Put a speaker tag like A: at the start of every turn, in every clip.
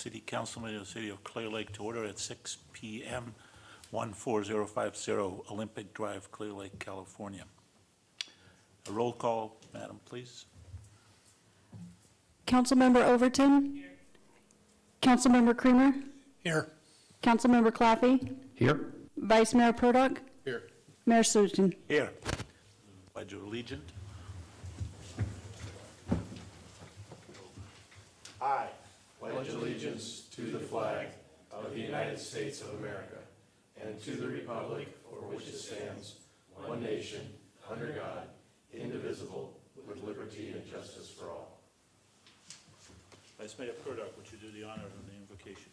A: City Council meeting of the City of Clearlake to order at 6 p.m., 14050 Olympic Drive, Clearlake, California. A roll call, Madam, please.
B: Councilmember Overton? Here. Councilmember Creamer?
C: Here.
B: Councilmember Claffey?
C: Here.
B: Vice Mayor Purdock?
C: Here.
B: Mayor Susan?
A: Here. Pledge of Allegiance. I
D: pledge allegiance to the flag of the United States of America and to the republic for which it stands, one nation, under God, indivisible, with liberty and justice for all.
A: Vice Mayor Purdock, would you do the honor of the invocation?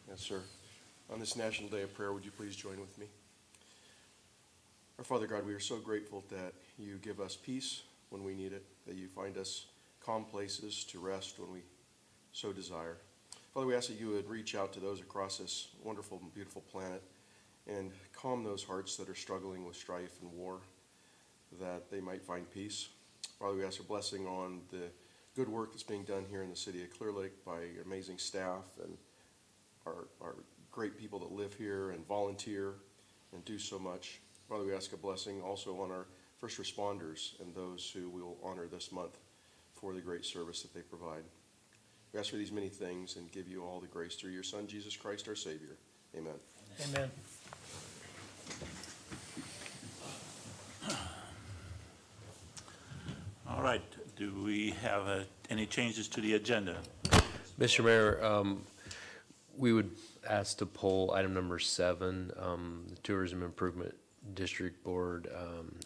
D: Yes, sir. On this National Day of Prayer, would you please join with me? Our Father God, we are so grateful that you give us peace when we need it, that you find us calm places to rest when we so desire. Father, we ask that you would reach out to those across this wonderful and beautiful planet and calm those hearts that are struggling with strife and war, that they might find peace. Father, we ask your blessing on the good work that's being done here in the city of Clearlake by your amazing staff and our great people that live here and volunteer and do so much. Father, we ask a blessing also on our first responders and those who we will honor this month for the great service that they provide. We ask for these many things and give you all the grace through your Son, Jesus Christ, our Savior. Amen.
C: Amen.
A: All right. Do we have any changes to the agenda?
E: Mr. Mayor, we would ask to pull item number 7, the Tourism Improvement District Board,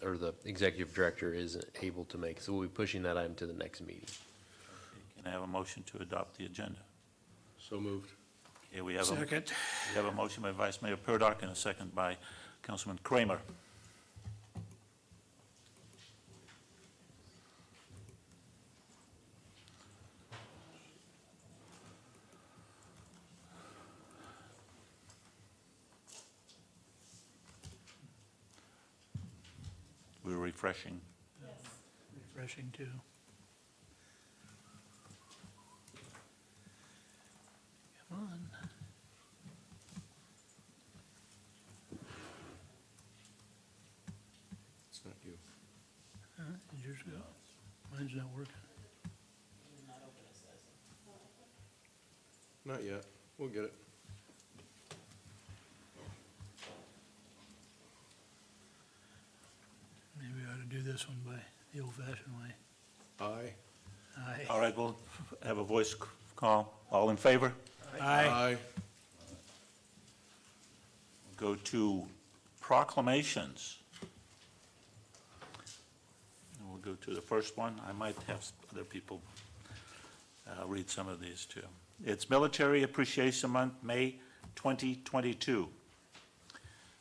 E: or the Executive Director isn't able to make, so we'll be pushing that item to the next meeting.
A: Can I have a motion to adopt the agenda?
D: So moved.
A: Okay, we have
C: Second.
A: We have a motion by Vice Mayor Purdock and a second by Councilman Kramer. We're refreshing.
C: Refreshing too. Come on.
D: It's not you.
C: Did yours go? Mine's not working.
D: Not yet. We'll get it.
C: Maybe we ought to do this one by the old-fashioned way.
D: Aye.
C: Aye.
A: All right, we'll have a voice call. All in favor?
C: Aye.
A: Go to proclamations. And we'll go to the first one. I might have other people read some of these too. It's Military Appreciation Month, May 2022.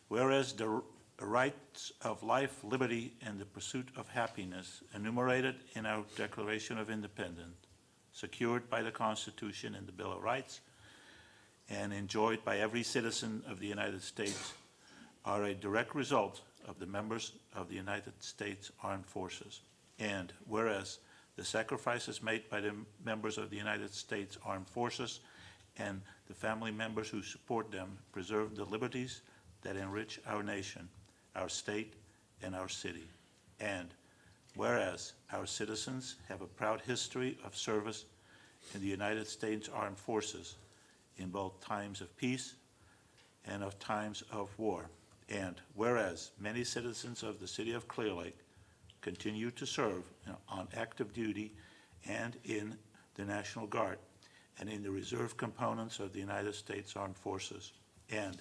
A: Whereas the rights of life, liberty, and the pursuit of happiness enumerated in our Declaration of Independence, secured by the Constitution and the Bill of Rights, and enjoyed by every citizen of the United States, are a direct result of the members of the United States Armed Forces. And whereas the sacrifices made by the members of the United States Armed Forces and the family members who support them preserve the liberties that enrich our nation, our state, and our city. And whereas our citizens have a proud history of service in the United States Armed Forces in both times of peace and of times of war. And whereas many citizens of the city of Clearlake continue to serve on active duty and in the National Guard and in the reserve components of the United States Armed Forces. And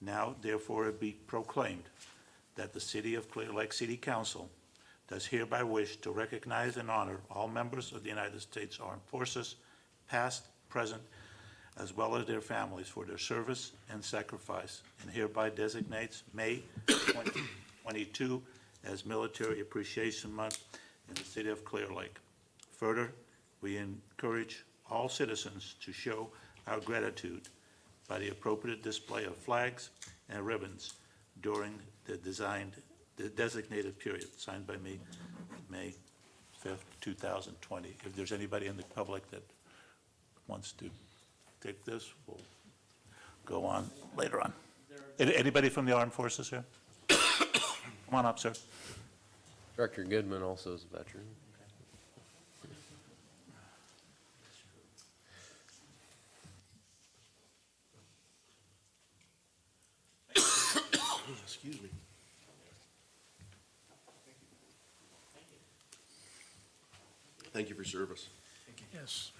A: now, therefore, it be proclaimed that the City of Clearlake City Council does hereby wish to recognize and honor all members of the United States Armed Forces, past, present, as well as their families for their service and sacrifice, and hereby designates May 2022 as Military Appreciation Month in the City of Clearlake. Further, we encourage all citizens to show our gratitude by the appropriate display of flags and ribbons during the designated period, signed by me, May 5th, 2020. If there's anybody in the public that wants to take this, we'll go on later on. Anybody from the armed forces here? Come on up, sir.
E: Director Goodman also is a veteran.
D: Excuse me. Thank you for service.
C: Yes.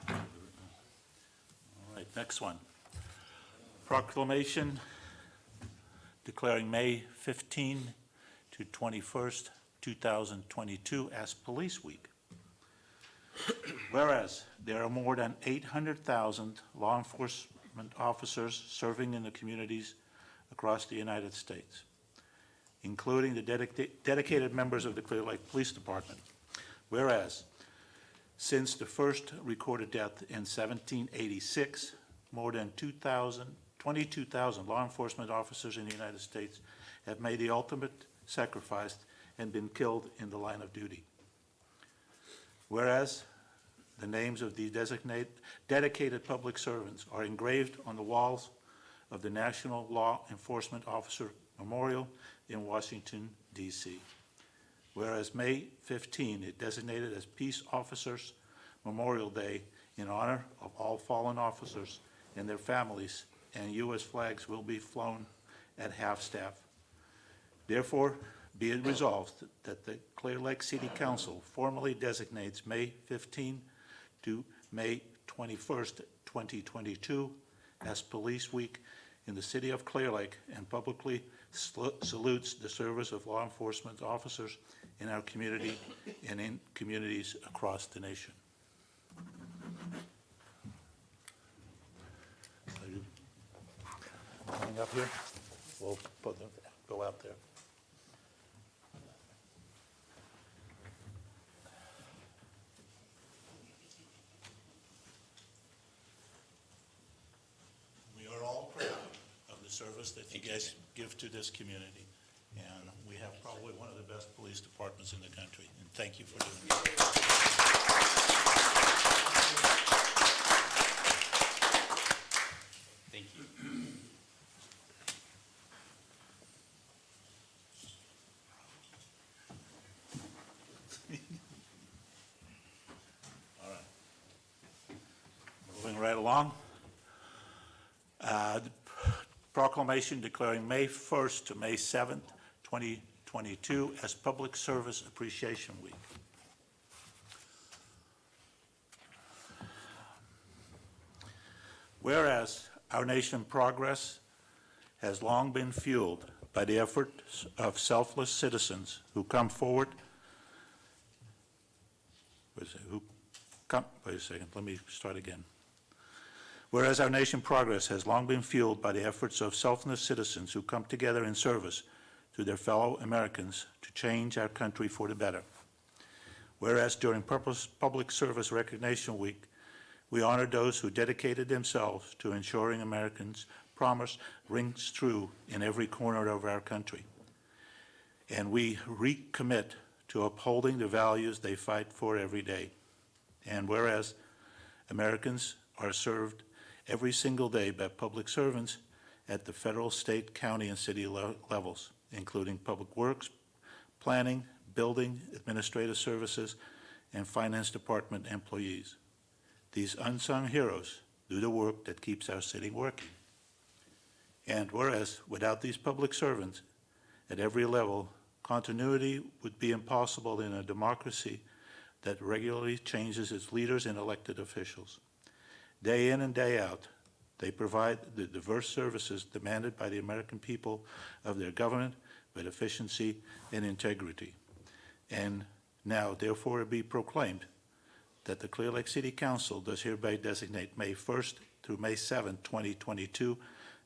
A: All right, next one. Proclamation declaring May 15 to 21st, 2022 as Police Week. Whereas there are more than 800,000 law enforcement officers serving in the communities across the United States, including the dedicated members of the Clearlake Police Department. Whereas since the first recorded death in 1786, more than 22,000 law enforcement officers in the United States have made the ultimate sacrifice and been killed in the line of duty. Whereas the names of the dedicated public servants are engraved on the walls of the National Law Enforcement Officer Memorial in Washington, D.C. Whereas May 15 is designated as Peace Officers Memorial Day in honor of all fallen officers and their families, and U.S. flags will be flown at half-staff. Therefore, be it resolved that the Clearlake City Council formally designates May 15 to May 21st, 2022 as Police Week in the city of Clearlake and publicly salutes the service of law enforcement officers in our community and in communities across the nation. Are you coming up here? We'll put them, go out there. We are all proud of the service that you guys give to this community, and we have probably one of the best police departments in the country, and thank you for doing it.
F: Thank you.
A: All right. Moving right along. The proclamation declaring May 1st to May 7th, 2022 as Public Service Appreciation Week. Whereas our nation's progress has long been fueled by the efforts of selfless citizens who come forward. Wait a second, let me start again. Whereas our nation's progress has long been fueled by the efforts of selfless citizens who come together in service to their fellow Americans to change our country for the better. Whereas during Public Service Recognition Week, we honored those who dedicated themselves to ensuring Americans' promise rings true in every corner of our country. And we recommit to upholding the values they fight for every day. And whereas Americans are served every single day by public servants at the federal, state, county, and city levels, including public works, planning, building, administrative services, and finance department employees. These unsung heroes do the work that keeps our city working. And whereas without these public servants at every level, continuity would be impossible in a democracy that regularly changes its leaders and elected officials. Day in and day out, they provide the diverse services demanded by the American people of their government with efficiency and integrity. And now, therefore, it be proclaimed that the Clearlake City Council does hereby designate May 1st through May 7th, 2022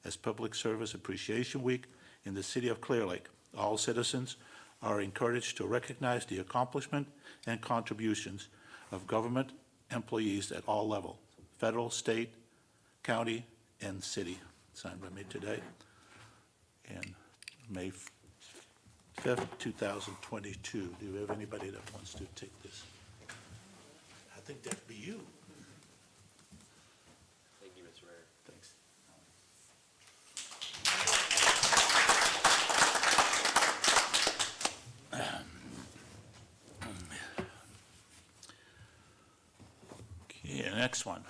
A: as Public Service Appreciation Week in the city of Clearlake. All citizens are encouraged to recognize the accomplishment and contributions of government employees at all levels, federal, state, county, and city. Signed by me today. And May 5th, 2022. Do you have anybody that wants to take this? I think that'd be you.
E: Thank you, Mr. Mayor.
A: Thanks. Okay, next one.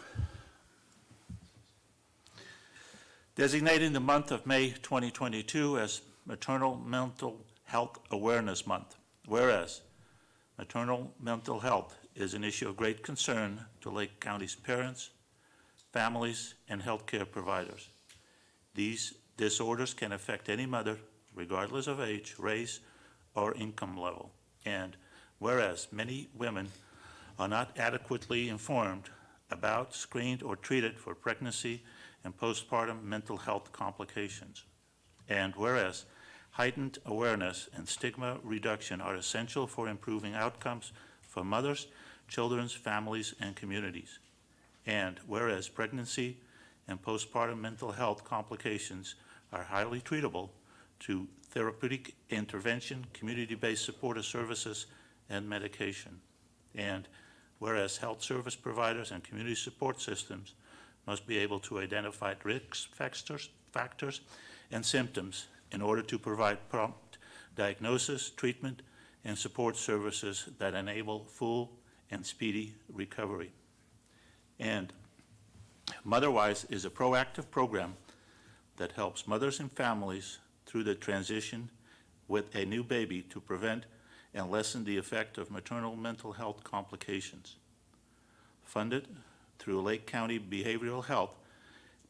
A: Designating the month of May 2022 as Maternal Mental Health Awareness Month. Whereas maternal mental health is an issue of great concern to Lake County's parents, families, and healthcare providers. These disorders can affect any mother, regardless of age, race, or income level. And whereas many women are not adequately informed about, screened, or treated for pregnancy and postpartum mental health complications. And whereas heightened awareness and stigma reduction are essential for improving outcomes for mothers, children's families, and communities. And whereas pregnancy and postpartum mental health complications are highly treatable through therapeutic intervention, community-based supportive services, and medication. And whereas health service providers and community support systems must be able to identify risk factors and symptoms in order to provide prompt diagnosis, treatment, and support services that enable full and speedy recovery. And Motherwise is a proactive program that helps mothers and families through the transition with a new baby to prevent and lessen the effect of maternal mental health complications. Funded through Lake County Behavioral Health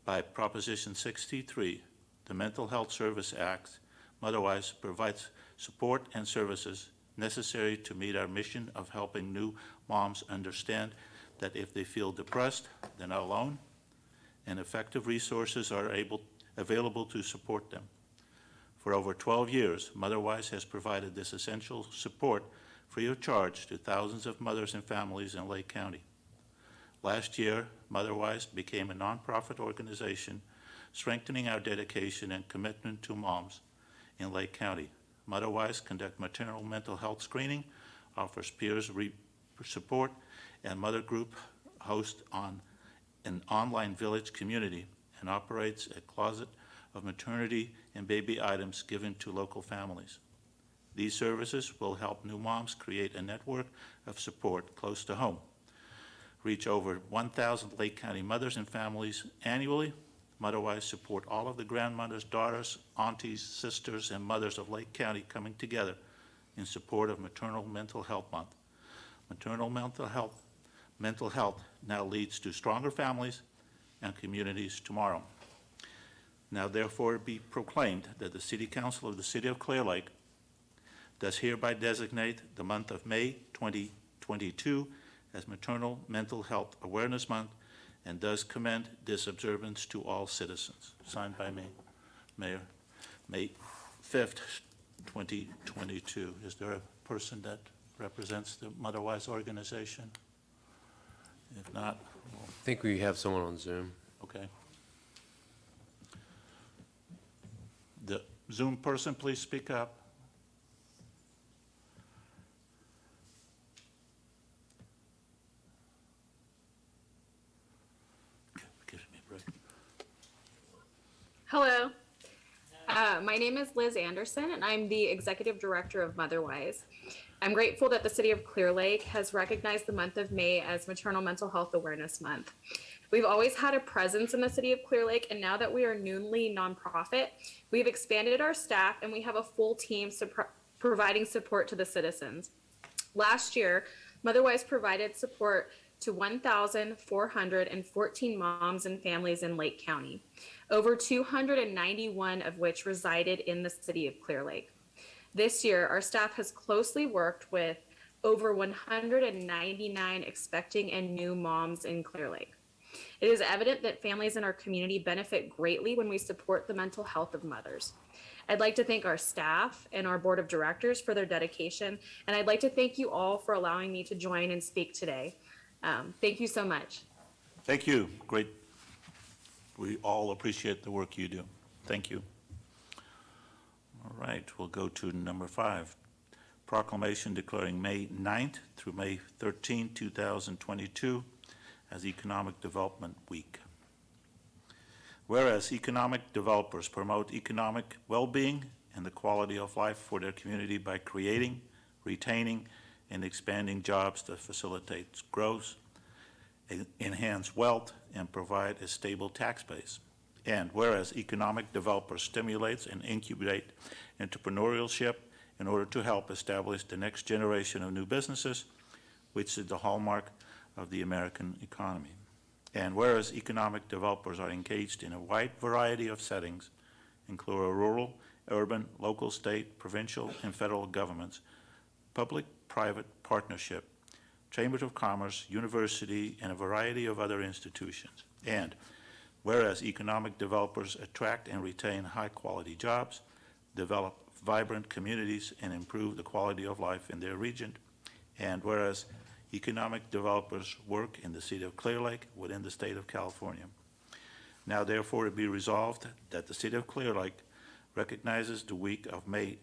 A: by Proposition 63, the Mental Health Service Act, Motherwise provides support and services necessary to meet our mission of helping new moms understand that if they feel depressed, they're not alone, and effective resources are available to support them. For over 12 years, Motherwise has provided this essential support free of charge to thousands of mothers and families in Lake County. Last year, Motherwise became a nonprofit organization strengthening our dedication and commitment to moms in Lake County. Motherwise conducts maternal mental health screening, offers peers support, and mother group hosts an online village community, and operates a closet of maternity and baby items given to local families. These services will help new moms create a network of support close to home, reach over 1,000 Lake County mothers and families annually. Motherwise support all of the grandmothers, daughters, aunties, sisters, and mothers of Lake County coming together in support of Maternal Mental Health Month. Maternal mental health now leads to stronger families and communities tomorrow. Now therefore be proclaimed that the City Council of the City of Clearlake does hereby designate the month of May 2022 as Maternal Mental Health Awareness Month, and does commend this observance to all citizens. Signed by me, Mayor, May 5th, 2022. Is there a person that represents the Motherwise organization? If not,
E: I think we have someone on Zoom.
A: okay. The Zoom person, please speak up. Give me a break.
F: Hello. My name is Liz Anderson, and I'm the Executive Director of Motherwise. I'm grateful that the City of Clearlake has recognized the month of May as Maternal Mental Health Awareness Month. We've always had a presence in the City of Clearlake, and now that we are newly nonprofit, we've expanded our staff and we have a full team providing support to the citizens. Last year, Motherwise provided support to 1,414 moms and families in Lake County, over 291 of which resided in the City of Clearlake. This year, our staff has closely worked with over 199 expecting and new moms in Clearlake. It is evident that families in our community benefit greatly when we support the mental health of mothers. I'd like to thank our staff and our board of directors for their dedication, and I'd like to thank you all for allowing me to join and speak today. Thank you so much.
A: Thank you. Great. We all appreciate the work you do. Thank you. All right, we'll go to number 5. Proclamation declaring May 9th through May 13, 2022 as Economic Development Week. Whereas economic developers promote economic well-being and the quality of life for their community by creating, retaining, and expanding jobs that facilitate growth, enhance wealth, and provide a stable tax base. And whereas economic developers stimulate and incubate entrepreneurship in order to help establish the next generation of new businesses, which is the hallmark of the American economy. And whereas economic developers are engaged in a wide variety of settings, including rural, urban, local, state, provincial, and federal governments, public-private partnership, chambers of commerce, university, and a variety of other institutions. And whereas economic developers attract and retain high-quality jobs, develop vibrant communities, and improve the quality of life in their region. And whereas economic developers work in the city of Clearlake within the state of California. Now therefore it be resolved that the city of Clearlake recognizes the week of May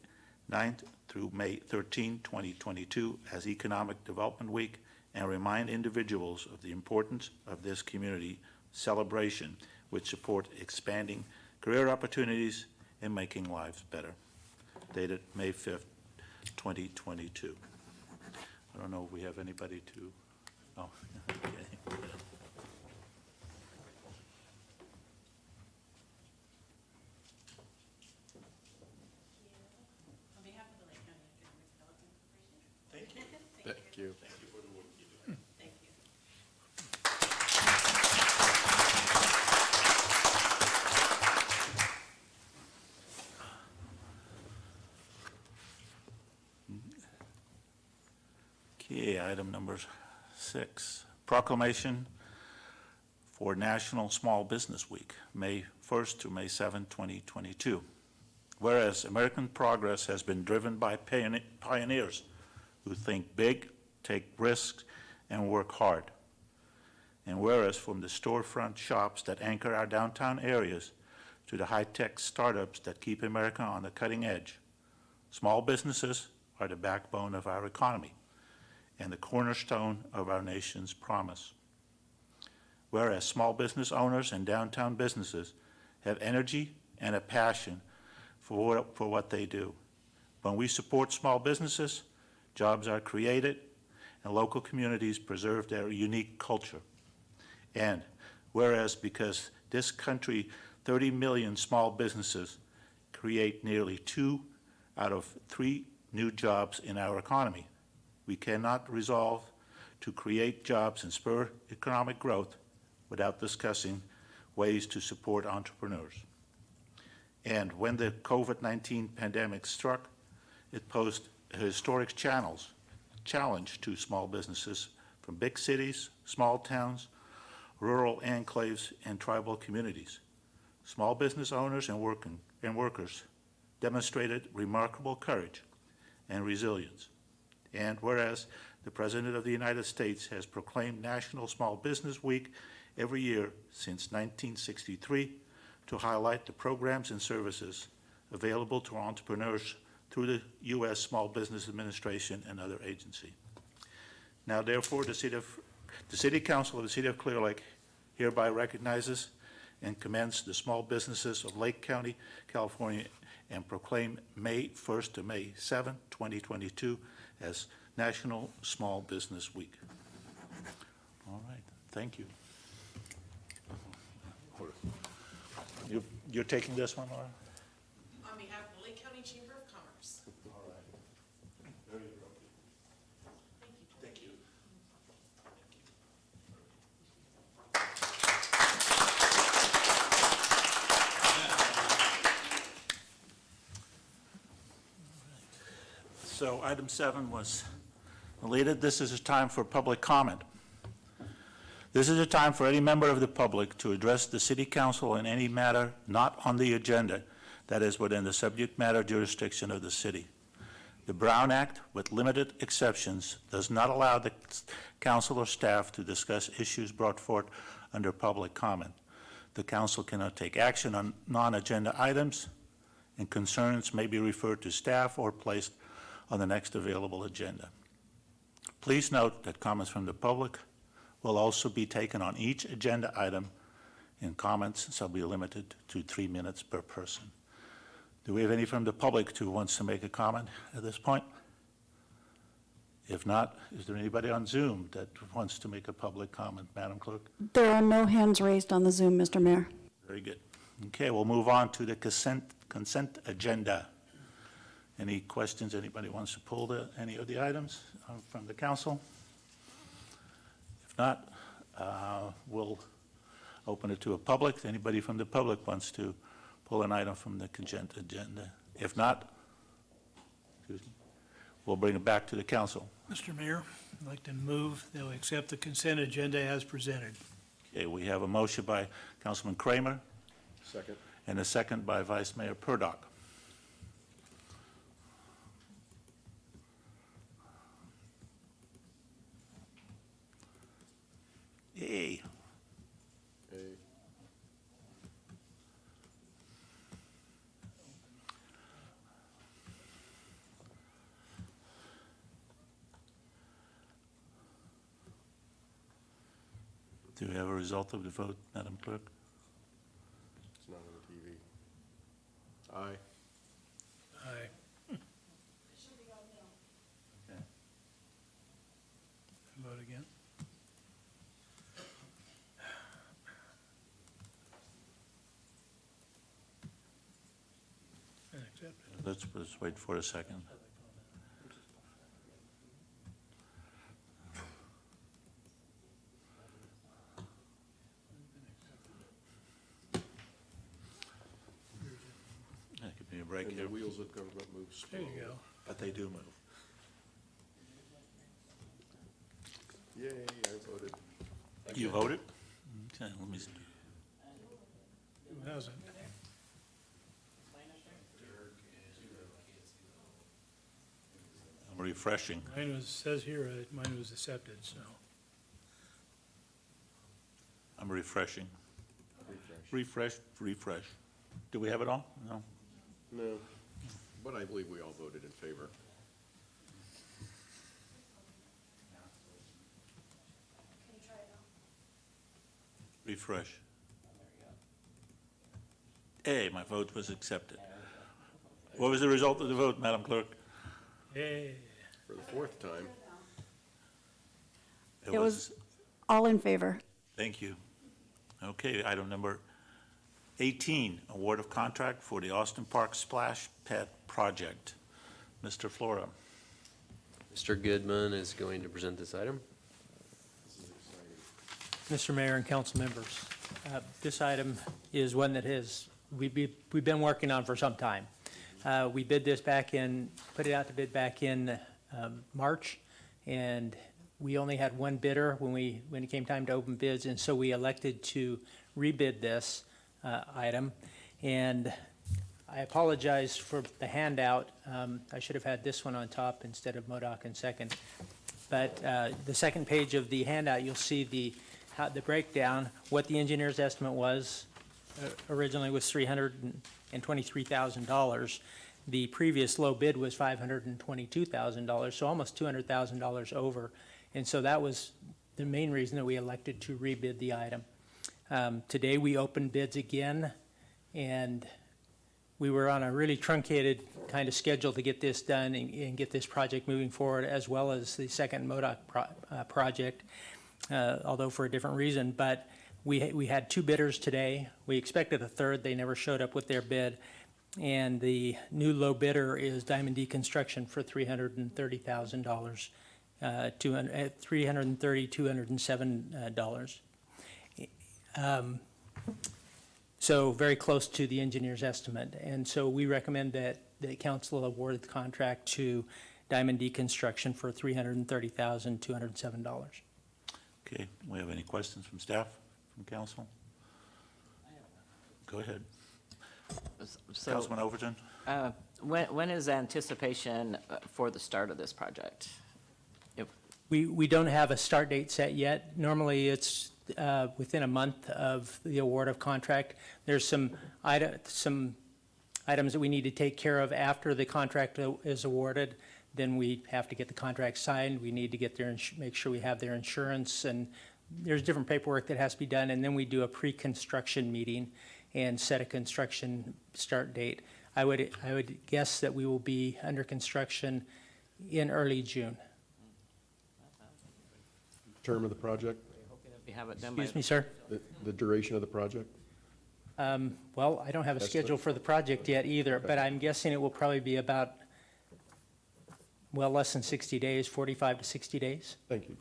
A: 9th through May 13, 2022 as Economic Development Week and remind individuals of the importance of this community celebration which support expanding career opportunities and making lives better. Dated May 5th, 2022. I don't know if we have anybody to, oh, okay.
G: On behalf of the Lake County Economic Development Corporation.
D: Thank you.
G: Thank you.
D: Thank you.
A: for the work you do.
G: Thank you.
A: Okay, item number 6, proclamation for National Small Business Week, May 1st to May 7, 2022. Whereas American progress has been driven by pioneers who think big, take risks, and work hard. And whereas from the storefront shops that anchor our downtown areas to the high-tech startups that keep America on the cutting edge, small businesses are the backbone of our economy and the cornerstone of our nation's promise. Whereas small business owners and downtown businesses have energy and a passion for what they do. When we support small businesses, jobs are created and local communities preserve their unique culture. And whereas because this country, 30 million small businesses create nearly 2 out of 3 new jobs in our economy, we cannot resolve to create jobs and spur economic growth without discussing ways to support entrepreneurs. And when the COVID-19 pandemic struck, it posed a historic challenge to small businesses from big cities, small towns, rural enclaves, and tribal communities. Small business owners and workers demonstrated remarkable courage and resilience. And whereas the President of the United States has proclaimed National Small Business Week every year since 1963 to highlight the programs and services available to entrepreneurs through the U.S. Small Business Administration and other agencies. Now therefore, the City Council of the City of Clearlake hereby recognizes and commends the small businesses of Lake County, California, and proclaim May 1st to May 7, 2022 as National Small Business Week. All right, thank you. You're taking this one, Laura?
G: On behalf of the Lake County Chamber of Commerce.
A: All right. There you go.
G: Thank you.
A: Thank you. So item 7 was deleted. This is a time for public comment. This is a time for any member of the public to address the City Council on any matter not on the agenda that is within the subject matter jurisdiction of the city. The Brown Act, with limited exceptions, does not allow the council or staff to discuss issues brought forth under public comment. The council cannot take action on non-agenda items, and concerns may be referred to staff or placed on the next available agenda. Please note that comments from the public will also be taken on each agenda item, and comments shall be limited to 3 minutes per person. Do we have any from the public who wants to make a comment at this point? If not, is there anybody on Zoom that wants to make a public comment, Madam Clerk?
B: There are no hands raised on the Zoom, Mr. Mayor.
A: Very good. Okay, we'll move on to the consent agenda. Any questions? Anybody wants to pull any of the items from the council? If not, we'll open it to a public. Anybody from the public wants to pull an item from the consent agenda? If not, excuse me, we'll bring it back to the council.
C: Mr. Mayor, I'd like to move that we accept the consent agenda as presented.
A: Okay, we have a motion by Councilman Kramer
D: Second.
A: and a second by Vice Mayor Purdock. Yay. Do we have a result of the vote, Madam Clerk?
D: It's not on the TV. Aye.
C: Aye.
A: Okay.
C: Vote again. And accept it.
A: Let's wait for a second. Give me a break
D: And
A: here,
D: the wheels of government move
C: There
D: slowly.
C: you go.
A: but they do move.
D: Yay, I voted.
A: You voted? Okay, let me see.
C: Who hasn't?
A: I'm refreshing.
C: Mine was, says here, mine was accepted, so.
A: I'm refreshing.
D: Refresh.
A: Refresh. Do we have it all? No?
D: No, but I believe we all voted in favor.
A: Refresh. Hey, my vote was accepted. What was the result of the vote, Madam Clerk?
C: Yay.
D: For the fourth time.
B: It was all in favor.
A: Thank you. Okay, item number 18, award of contract for the Austin Park Splash Pad Project. Mr. Flora.
E: Mr. Goodman is going to present this item.
H: Mr. Mayor and council members, this item is one that we've been working on for some time. We bid this put it out to bid back in March, and we only had one bidder when it came time to open bids, and so we elected to rebid this item. And I apologize for the handout. I should have had this one on top instead of MODOC in second. But the second page of the handout, you'll see the breakdown. What the engineer's estimate was originally was $323,000. The previous low bid was $522,000, so almost $200,000 over. And so that was the main reason that we elected to rebid the item. Today, we opened bids again, and we were on a really truncated kind of schedule to get this done and get this project moving forward, as well as the second MODOC project, although for a different reason. But we had two bidders today. We expected a third. They never showed up with their bid. And the new low bidder is Diamond D Construction for $330,000, $207. So very close to the engineer's estimate. And so we recommend that the council award the contract to Diamond D Construction for $330,207.
A: Okay, we have any questions from staff, from council? Go ahead.
I: So,
A: Councilman Overton?
I: when is anticipation for the start of this project?
H: We don't have a start date set yet. Normally, it's within a month of the award of contract. There's some items that we need to take care of after the contract is awarded. Then we have to get the contract signed. We need to get their, make sure we have their insurance, and there's different paperwork that has to be done. And then we do a pre-construction meeting and set a construction start date. I would guess that we will be under construction in early June.
D: Term of the project,
I: Hoping that we have it done by.
H: Excuse me, sir?
D: the duration of the project?
H: Well, I don't have a
D: That's
H: schedule for the project yet either, but I'm guessing it will probably be about, well, less than 60 days, 45 to 60 days.
D: Thank you.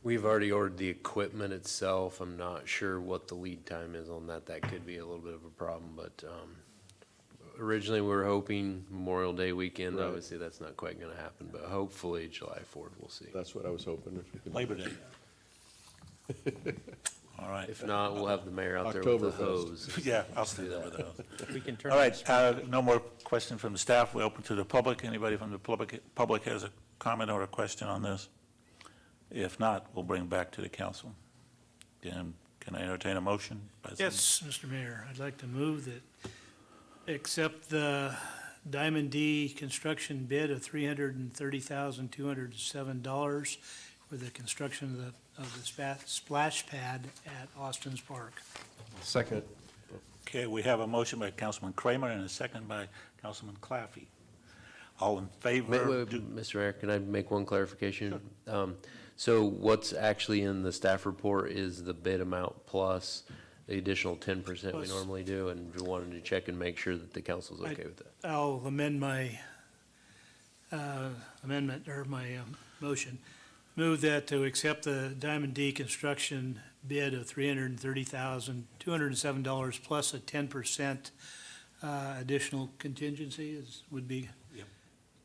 E: We've already ordered the equipment itself. I'm not sure what the lead time is on that. That could be a little bit of a problem, but originally we were hoping Memorial Day weekend.
D: Right.
E: Obviously, that's not quite going to happen, but hopefully July 4th, we'll see.
D: That's what I was hoping. If you could-
A: Labor Day. All right.
E: If not, we'll have the mayor out there with the
D: Oktoberfest.
E: hose.
A: Yeah, I'll stay there with those.
H: We can turn.
A: All right, no more questions from the staff. We open to the public. Anybody from the public has a comment or a question on this? If not, we'll bring it back to the council. Can I entertain a motion?
C: Yes, Mr. Mayor, I'd like to move that accept the Diamond D construction bid of $330,207 for the construction of the splash pad at Austin's Park.
D: Second.
A: Okay, we have a motion by Councilman Kramer and a second by Councilman Claffey. All in favor?
E: Mr. Mayor, can I make one clarification? So what's actually in the staff report is the bid amount plus the additional 10% we
C: Plus.
E: normally do, and we wanted to check and make sure that the council's okay with that.
C: I'll amend my amendment, or my motion. Move that to accept the Diamond D construction bid of $330,207 plus a 10% additional contingency would be
A: Yep.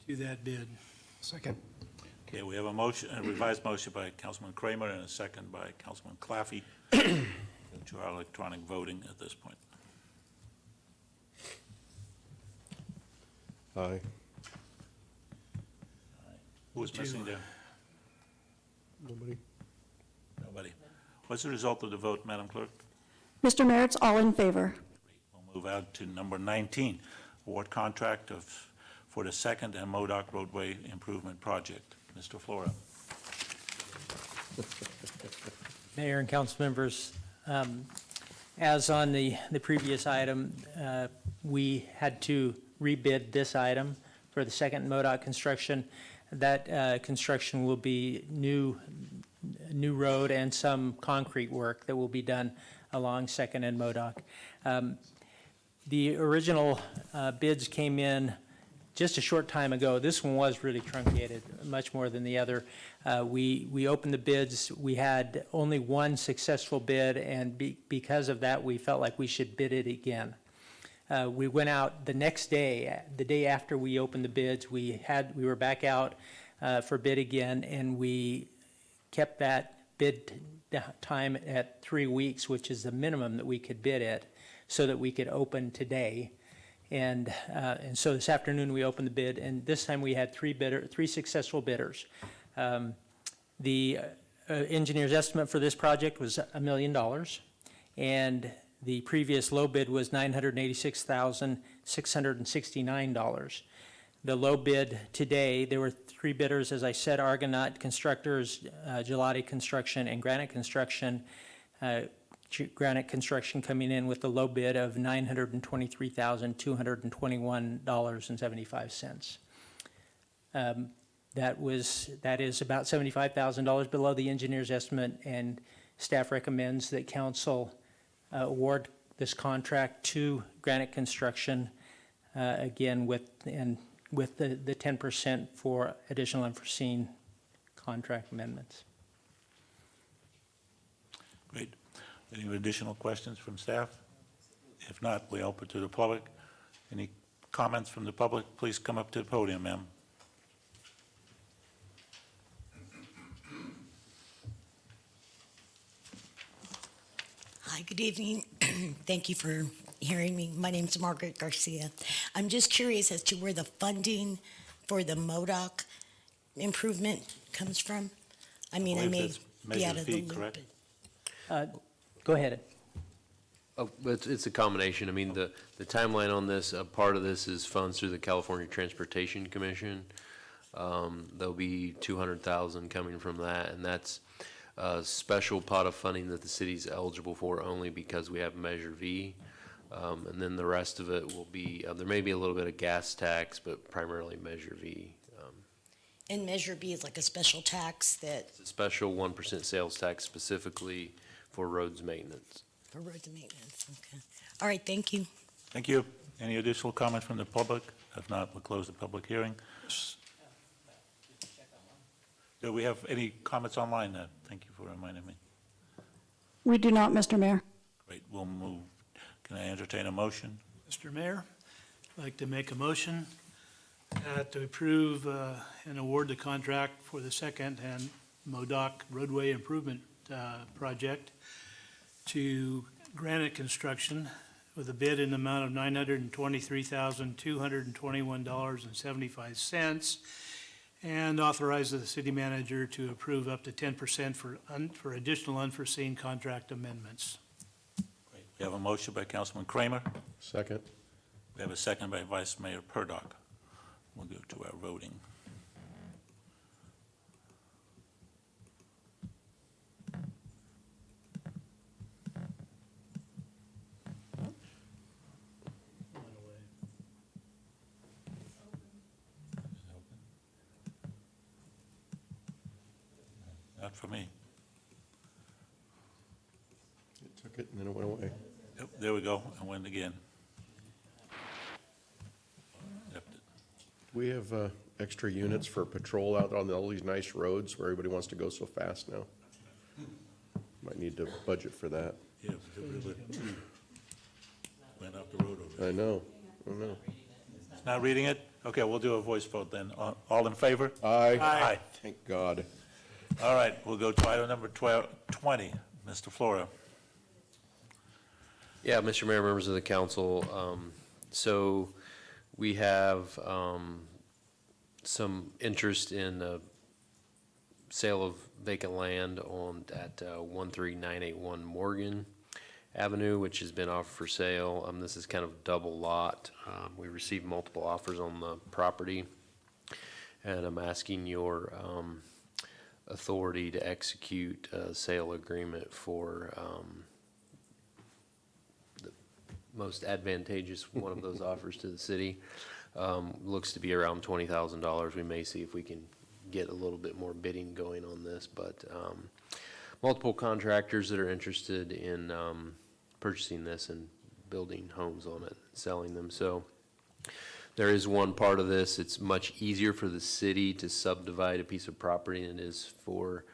C: to that bid.
D: Second.
A: Okay, we have a motion, a revised motion by Councilman Kramer and a second by Councilman Claffey to our electronic voting at this point.
D: Aye.
A: Who's missing there?
D: Nobody?
A: Nobody. What's the result of the vote, Madam Clerk?
B: Mr. Mayor, it's all in favor.
A: We'll move out to number 19, award contract for the second and Modoc roadway improvement project. Mr. Flora.
H: Mayor and council members, as on the previous item, we had to rebid this item for the second MoDOT construction. That construction will be new road and some concrete work that will be done along Second and MoDOT. The original bids came in just a short time ago. This one was really truncated, much more than the other. We opened the bids. We had only one successful bid, and because of that, we felt like we should bid it again. We went out the next day, the day after we opened the bids. We were back out for bid again, and we kept that bid time at 3 weeks, which is the minimum that we could bid it, so that we could open today. And so this afternoon, we opened the bid, and this time we had three successful bidders. The engineer's estimate for this project was $1 million, and the previous low bid was $986,669. The low bid today, there were three bidders, as I said, Argonaut Constructors, Gelati Construction, and Granite Construction. Granite Construction coming in with the low bid of $923,221.75. That is about $75,000 below the engineer's estimate, and staff recommends that council award this contract to Granite Construction, again with the 10% for additional unforeseen contract amendments.
A: Great. Any additional questions from staff? If not, we open to the public. Any comments from the public? Please come up to the podium, ma'am.
J: Hi, good evening. Thank you for hearing me. My name's Margaret Garcia. I'm just curious as to where the funding for the MoDOC improvement comes from. I mean, I
A: believe
J: may
A: that's
J: be out
A: measure
J: of the
A: fee,
J: loop.
A: correct?
H: Go ahead.
E: Oh, it's a combination. I mean, the timeline on this, a part of this is funds through the California Transportation Commission. There'll be 200,000 coming from that, and that's a special pot of funding that the city's eligible for only because we have Measure V. And then the rest of it will be, there may be a little bit of gas tax, but primarily Measure V.
J: And Measure B is like a special tax that,
E: It's a special 1% sales tax specifically for roads maintenance.
J: for roads and maintenance, okay. All right, thank you.
A: Thank you. Any additional comment from the public? If not, we'll close the public hearing. Do we have any comments online? Thank you for reminding me.
B: We do not, Mr. Mayor.
A: Great, we'll move. Can I entertain a motion?
C: Mr. Mayor, I'd like to make a motion to approve and award the contract for the second-hand MoDOC roadway improvement project to Granite Construction with a bid in the amount of $923,221.75, and authorize the city manager to approve up to 10% for additional unforeseen contract amendments.
A: Great. We have a motion by Councilman Kramer.
D: Second.
A: We have a second by Vice Mayor Purdock. We'll go to our voting. Not for me.
D: It took it and then it went away.
A: Yep, there we go, and went again. Yep.
D: We have extra units for patrol out on all these nice roads where everybody wants to go so fast now. Might need to budget for that.
A: Yeah, it really went off the road over there.
D: I know.
A: Not reading it? Okay, we'll do a voice vote then. All in favor?
D: Aye.
A: Aye.
D: Thank God.
A: All right, we'll go to item number 20. Mr. Flora.
E: Yeah, Mr. Mayor, members of the council, so we have some interest in the sale of vacant land at 13981 Morgan Avenue, which has been offered for sale. This is kind of double lot. We received multiple offers on the property, and I'm asking your authority to execute a sale agreement for the most advantageous one of those offers to the city. Looks to be around $20,000. We may see if we can get a little bit more bidding going on this, but multiple contractors that are interested in purchasing this and building homes on it, selling them. So there is one part of this. It's much easier for the city to subdivide a piece of property than it is for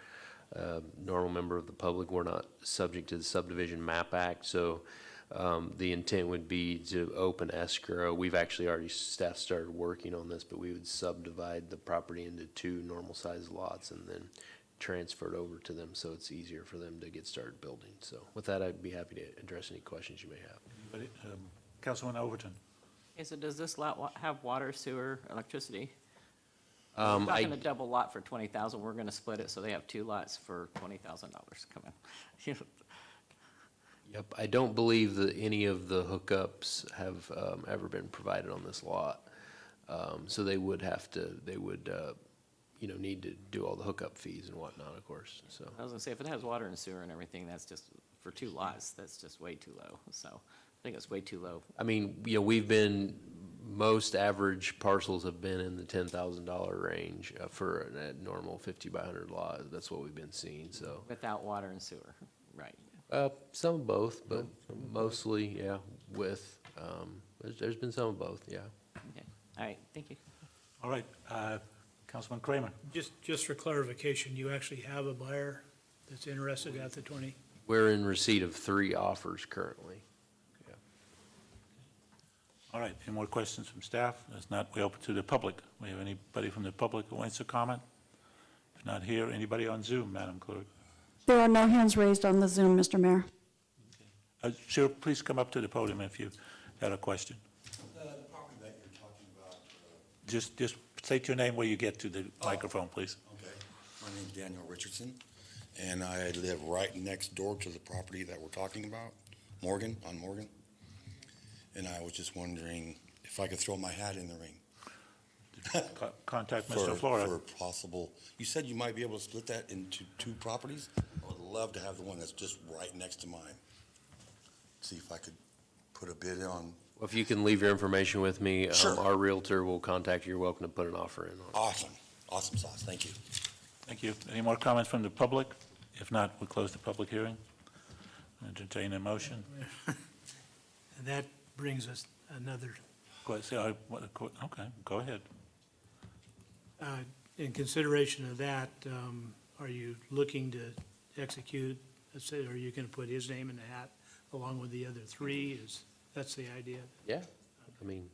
E: a normal member of the public. We're not subject to the Subdivision Map Act, so the intent would be to open escrow. We've actually already, staff started working on this, but we would subdivide the property into 2 normal-sized lots and then transfer it over to them so it's easier for them to get started building. So with that, I'd be happy to address any questions you may have.
A: Anybody? Councilman Overton.
I: Okay, so does this lot have water, sewer, electricity? We're not gonna double lot for 20,000, we're gonna split it, so they have 2 lots for $20,000 coming.
E: Yep, I don't believe that any of the hookups have ever been provided on this lot. So they would have to, need to do all the hookup fees and whatnot, of course, so.
I: I was gonna say, if it has water and sewer and everything, that's just, for 2 lots, that's just way too low, so I think it's way too low.
E: I mean, most average parcels have been in the $10,000 range for a normal 50 by 100 lot. That's what we've been seeing, so.
I: Without water and sewer, right.
E: Some of both, but mostly, yeah, with, there's been some of both, yeah.
I: Okay, all right, thank you.
A: All right, Councilman Kramer.
C: Just for clarification, you actually have a buyer that's interested at the 20?
E: We're in receipt of 3 offers currently. Yeah.
A: All right, any more questions from staff? If not, we open to the public. We have anybody from the public who wants to comment? If not here, anybody on Zoom, Madam Clerk?
B: There are no hands raised on the Zoom, Mr. Mayor.
A: Sir, please come up to the podium if you had a question.
K: The property that you're talking about.
A: Just state your name where you get to the microphone, please.
K: Okay. My name's Daniel Richardson, and I live right next door to the property that we're talking about, Morgan, on Morgan. And I was just wondering if I could throw my hat in the ring.
A: Contact Mr. Flora.
K: For possible, you said you might be able to split that into 2 properties? I would love to have the one that's just right next to mine. See if I could put a bid on.
E: Well, if you can leave your information with me,
K: Sure.
E: our Realtor will contact you. You're welcome to put an offer in on it.
K: Awesome, awesome sauce, thank you.
A: Thank you. Any more comments from the public? If not, we'll close the public hearing. Entertain a motion.
C: And that brings us another,
A: Go ahead, say, okay, go ahead.
C: in consideration of that, are you looking to execute, let's say, are you going to put his name in the hat along with the other 3? That's the idea?
E: Yeah, I mean,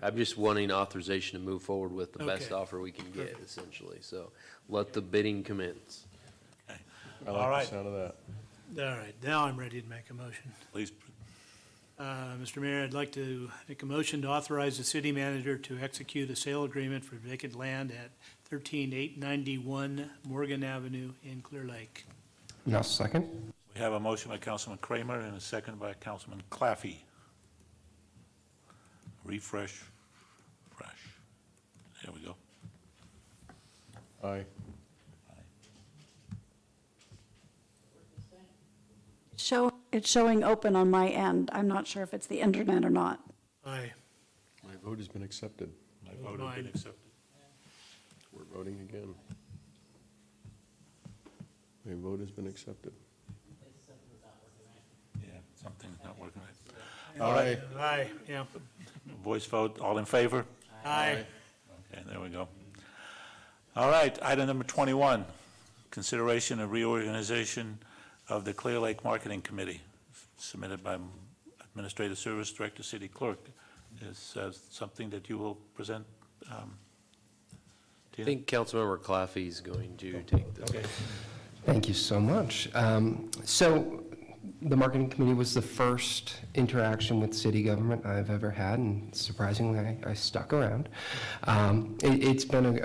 E: I'm just wanting authorization to move forward with the best
C: Okay.
E: offer we can get, essentially. So let the bidding commence.
A: All right,
D: Sound of that.
C: All right, now I'm ready to make a motion.
A: please,
C: Mr. Mayor, I'd like to make a motion to authorize the city manager to execute a sale agreement for vacant land at 13891 Morgan Avenue in Clearlake.
L: Now, second.
A: we have a motion by Councilman Kramer and a second by Councilman Claffey. Refresh, fresh. There we go.
D: Aye.
B: It's showing open on my end. I'm not sure if it's the internet or not.
C: Aye.
D: My vote has been accepted.
A: My vote has been
C: Mine.
A: accepted.
D: We're voting again. My vote has been accepted.
A: Yeah, something's not working right. All right,
C: Aye, yeah.
A: voice vote, all in favor?
C: Aye.
A: Okay, there we go. All right, item number 21, consideration of reorganization of the Clearlake Marketing Committee, submitted by Administrative Service Director, City Clerk. Is something that you will present,
E: I
A: Tina?
E: think Councilmember Claffey is going to take this.
A: Okay.
L: Thank you so much. So the marketing committee was the first interaction with city government I've ever had, and surprisingly, I stuck around. It's been,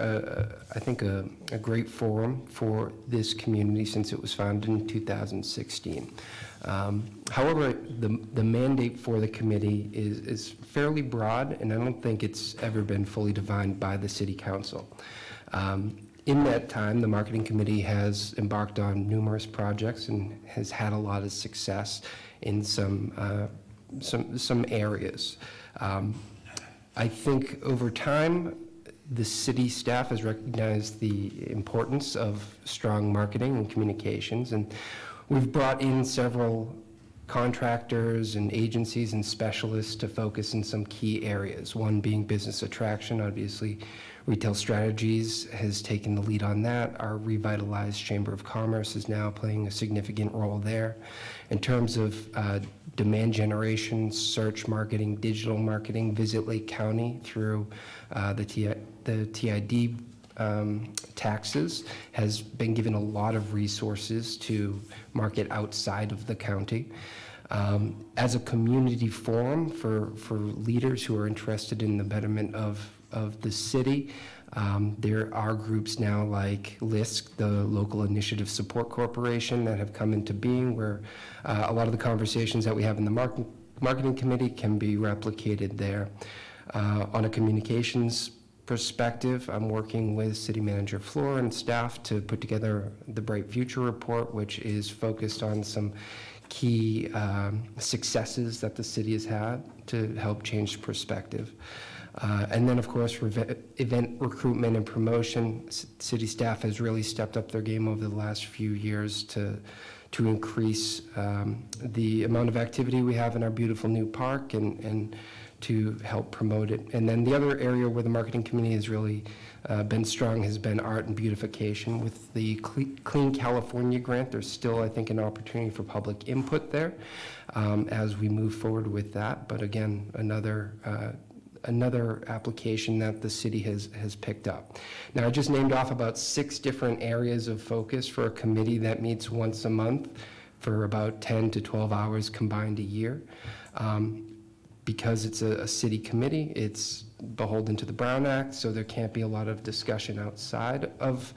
L: I think, a great forum for this community since it was founded in 2016. However, the mandate for the committee is fairly broad, and I don't think it's ever been fully defined by the city council. In that time, the marketing committee has embarked on numerous projects and has had a lot of success in some areas. I think over time, the city staff has recognized the importance of strong marketing and communications, and we've brought in several contractors and agencies and specialists to focus in some key areas, one being business attraction. Obviously, Retail Strategies has taken the lead on that. Our revitalized Chamber of Commerce is now playing a significant role there. In terms of demand generation, search marketing, digital marketing, Visit Lake County through the TID taxes has been given a lot of resources to market outside of the county. As a community forum for leaders who are interested in the betterment of the city, there are groups now like LISC, the Local Initiative Support Corporation, that have come into being, where a lot of the conversations that we have in the marketing committee can be replicated there. On a communications perspective, I'm working with City Manager Flora and staff to put together the Bright Future Report, which is focused on some key successes that the city has had to help change perspective. And then, of course, for event recruitment and promotion, city staff has really stepped up their game over the last few years to increase the amount of activity we have in our beautiful new park and to help promote it. And then the other area where the marketing committee has really been strong has been art and beautification. With the Clean California grant, there's still, I think, an opportunity for public input there as we move forward with that. But again, another application that the city has picked up. Now, I just named off about 6 different areas of focus for a committee that meets once a month for about 10 to 12 hours combined a year. Because it's a city committee, it's beholden to the Brown Act, so there can't be a lot of discussion outside of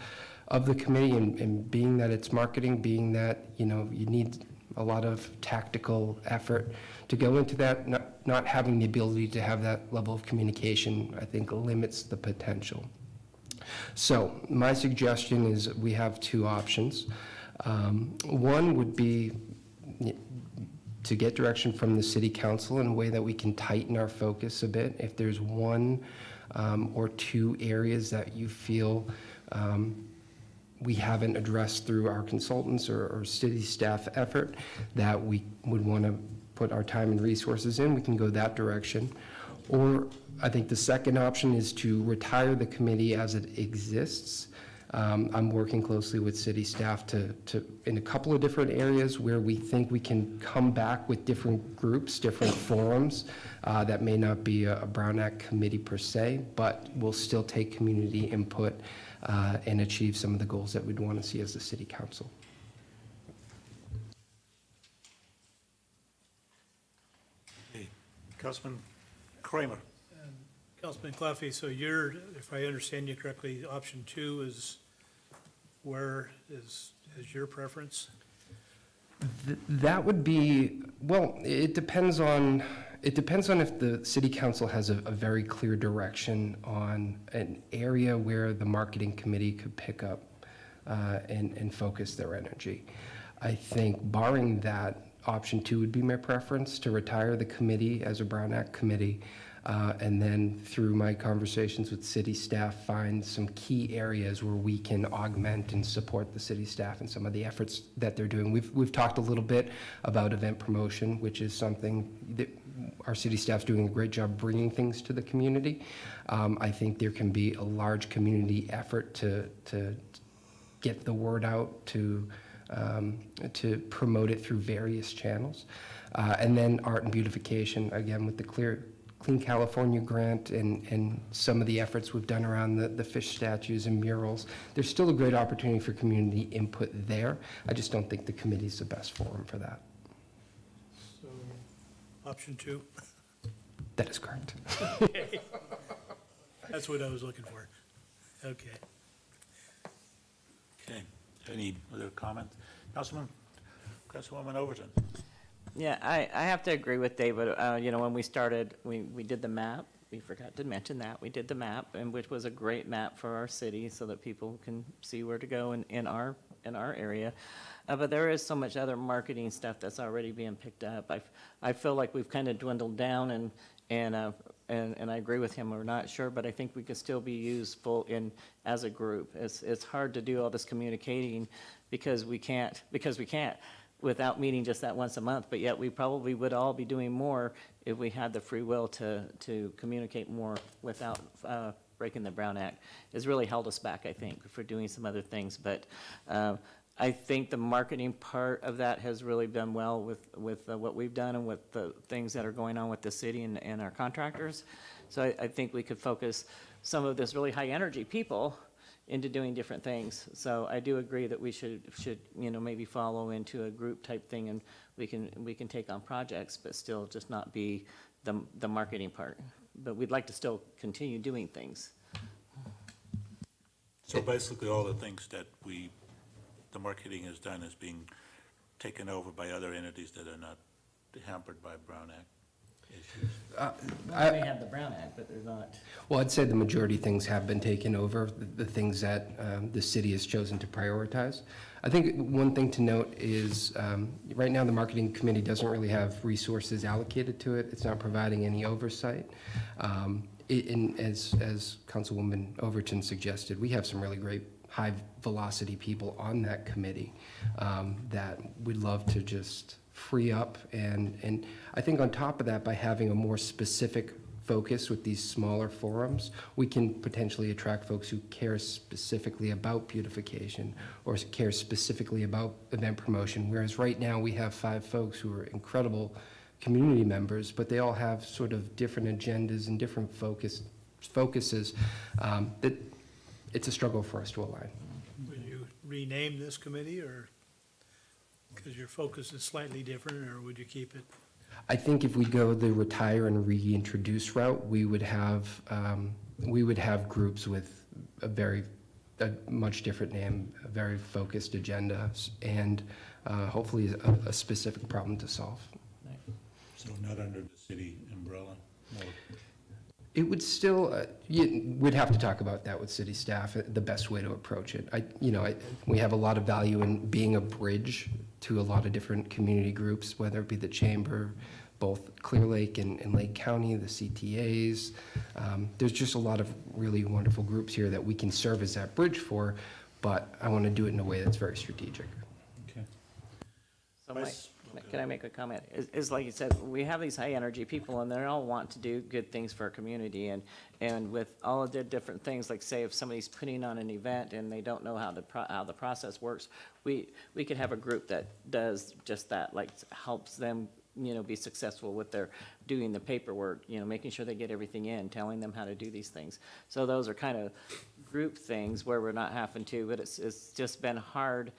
L: the committee, and being that it's marketing, being that, you know, you need a lot of tactical effort to go into that. Not having the ability to have that level of communication, I think, limits the potential. So my suggestion is we have two options. One would be to get direction from the city council in a way that we can tighten our focus a bit. If there's one or two areas that you feel we haven't addressed through our consultants or city staff effort that we would want to put our time and resources in, we can go that direction. Or I think the second option is to retire the committee as it exists. I'm working closely with city staff to in a couple of different areas where we think we can come back with different groups, different forums that may not be a Brown Act committee per se, but will still take community input and achieve some of the goals that we'd want to see as the city council.
A: Okay. Councilman Kramer.
C: Councilman Cluffey, so you're, if I understand you correctly, option 2 is where is your preference?
L: That would be, well, it depends on if the city council has a very clear direction on an area where the marketing committee could pick up and focus their energy. I think barring that, option 2 would be my preference, to retire the committee as a Brown Act committee. And then through my conversations with city staff, find some key areas where we can augment and support the city staff and some of the efforts that they're doing. We've talked a little bit about event promotion, which is something that our city staff's doing a great job bringing things to the community. I think there can be a large community effort to get the word out, to promote it through various channels. And then art and beautification, again, with the Clean California grant and some of the efforts we've done around the fish statues and murals. There's still a great opportunity for community input there. I just don't think the committee's the best forum for that.
C: So, option 2?
L: That is correct.
C: Okay. That's what I was looking for. Okay.
A: Okay. Any other comments? Councilwoman Overton.
I: Yeah, I have to agree with David. When we started, we did the map. We forgot to mention that. We did the map, and which was a great map for our city so that people can see where to go in our area. But there is so much other marketing stuff that's already being picked up. I feel like we've kind of dwindled down, and I agree with him. We're not sure, but I think we could still be useful as a group. It's hard to do all this communicating because we can't. Without meeting just that once a month, but yet we probably would all be doing more if we had the free will to communicate more without breaking the Brown Act. It's really held us back, I think, for doing some other things. But I think the marketing part of that has really done well with what we've done and with the things that are going on with the city and our contractors. So I think we could focus some of this really high energy people into doing different things. So I do agree that we should maybe follow into a group type thing, and we can take on projects, but still just not be the marketing part. But we'd like to still continue doing things.
A: So basically, all the things that the marketing has done is being taken over by other entities that are not hampered by Brown Act issues.
I: They have the Brown Act, but they're not.
L: Well, I'd say the majority of things have been taken over, the things that the city has chosen to prioritize. I think one thing to note is right now the marketing committee doesn't really have resources allocated to it. It's not providing any oversight. As Councilwoman Overton suggested, we have some really great high velocity people on that committee that we'd love to just free up. And I think on top of that, by having a more specific focus with these smaller forums, we can potentially attract folks who care specifically about beautification or care specifically about event promotion. Whereas right now we have 5 folks who are incredible community members, but they all have sort of different agendas and different focuses that it's a struggle for us to align.
C: Will you rename this committee, or because your focus is slightly different, or would you keep it?
L: I think if we go the retire and reintroduce route, we would have groups with a much different name, a very focused agenda, and hopefully a specific problem to solve.
A: So not under the city umbrella? More.
L: It would still, we'd have to talk about that with city staff, the best way to approach it. We have a lot of value in being a bridge to a lot of different community groups, whether it be the chamber, both Clearlake and Lake County, the CTAs. There's just a lot of really wonderful groups here that we can serve as that bridge for, but I want to do it in a way that's very strategic.
A: Okay.
I: So
A: Vice-
I: can I make a comment? Is like you said, we have these high energy people and they all want to do good things for our community and with all of their different things, like say if somebody's putting on an event and they don't know how the process works, we could have a group that does just that, like helps them, be successful with their doing the paperwork, making sure they get everything in, telling them how to do these things. So those are kind of group things where we're not having to, but it's just been hard,